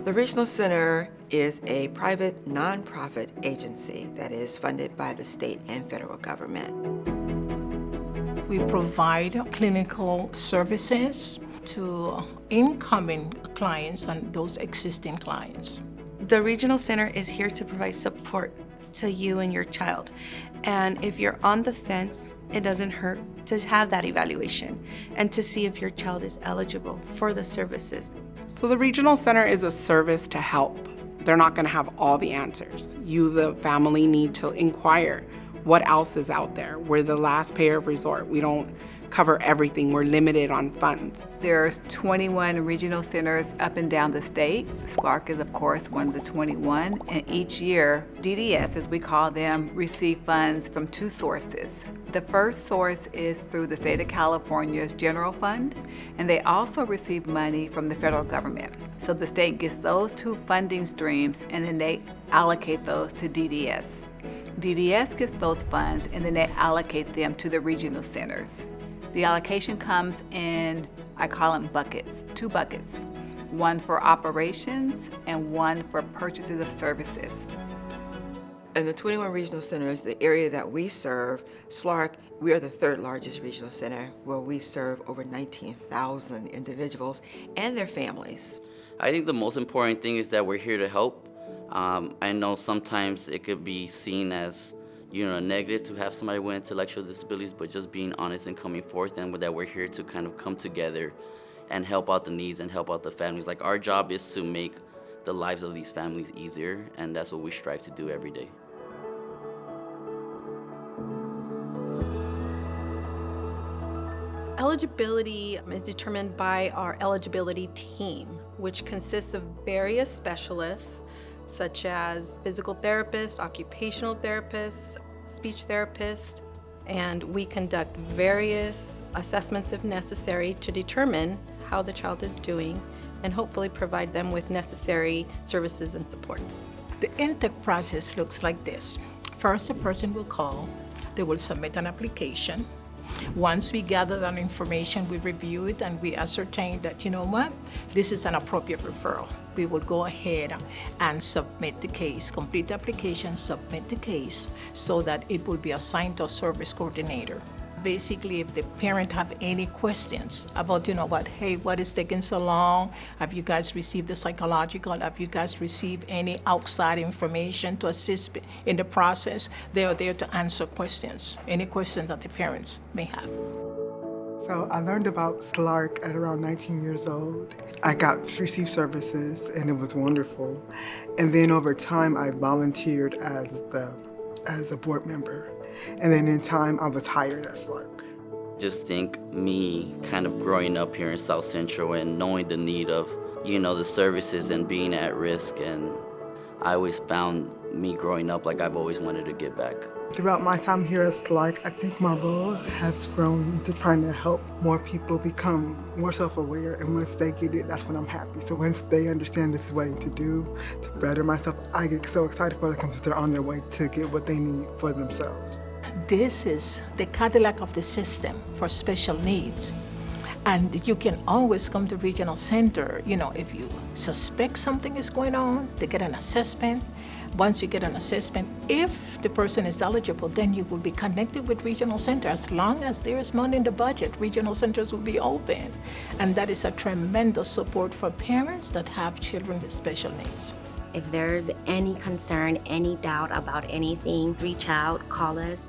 The Regional Center is a private nonprofit agency that is funded by the state and federal government. We provide clinical services to incoming clients and those existing clients. The Regional Center is here to provide support to you and your child. And if you're on the fence, it doesn't hurt to have that evaluation and to see if your child is eligible for the services. So the Regional Center is a service to help. They're not going to have all the answers. You, the family, need to inquire what else is out there. We're the last payer of resort. We don't cover everything. We're limited on funds. There's 21 regional centers up and down the state. SCLARC is, of course, one of the 21. And each year, DDS, as we call them, receive funds from two sources. The first source is through the state of California's general fund, and they also receive money from the federal government. So the state gets those two funding streams, and then they allocate those to DDS. DDS gets those funds, and then they allocate them to the regional centers. The allocation comes in, I call them buckets, 2 buckets, one for operations and one for purchases of services. In the 21 regional centers, the area that we serve, SCLARC, we are the 3rd largest regional center where we serve over 19,000 individuals and their families. I think the most important thing is that we're here to help. I know sometimes it could be seen as negative to have somebody with intellectual disabilities, but just being honest and coming forth, and that we're here to kind of come together and help out the needs and help out the families. Like, our job is to make the lives of these families easier, and that's what we strive to do every day. Eligibility is determined by our eligibility team, which consists of various specialists such as physical therapists, occupational therapists, speech therapists, and we conduct various assessments if necessary to determine how the child is doing and hopefully provide them with necessary services and supports. The intake process looks like this. First, a person will call, they will submit an application. Once we gather that information, we review it and we ascertain that, this is an appropriate referral. We will go ahead and submit the case, complete the application, submit the case, so that it will be assigned to a service coordinator. Basically, if the parent have any questions about, what is taking so long? Have you guys received the psychological? Have you guys received any outside information to assist in the process? They are there to answer questions, any questions that the parents may have. So I learned about SCLARC at around 19 years old. I received services, and it was wonderful. And then over time, I volunteered as a board member. And then in time, I was hired at SCLARC. Just think me kind of growing up here in South Central and knowing the need of, the services and being at risk. And I always found me growing up like I've always wanted to give back. Throughout my time here at SCLARC, I think my role has grown to trying to help more people become more self-aware, and once they get it, that's when I'm happy. So once they understand this is what I need to do to better myself, I get so excited for them because they're on their way to get what they need for themselves. This is the Cadillac of the system for special needs. And you can always come to Regional Center, if you suspect something is going on, they get an assessment. Once you get an assessment, if the person is eligible, then you will be connected with Regional Center. As long as there is money in the budget, Regional Centers will be open. And that is a tremendous support for parents that have children with special needs. If there's any concern, any doubt about anything, reach out, call us.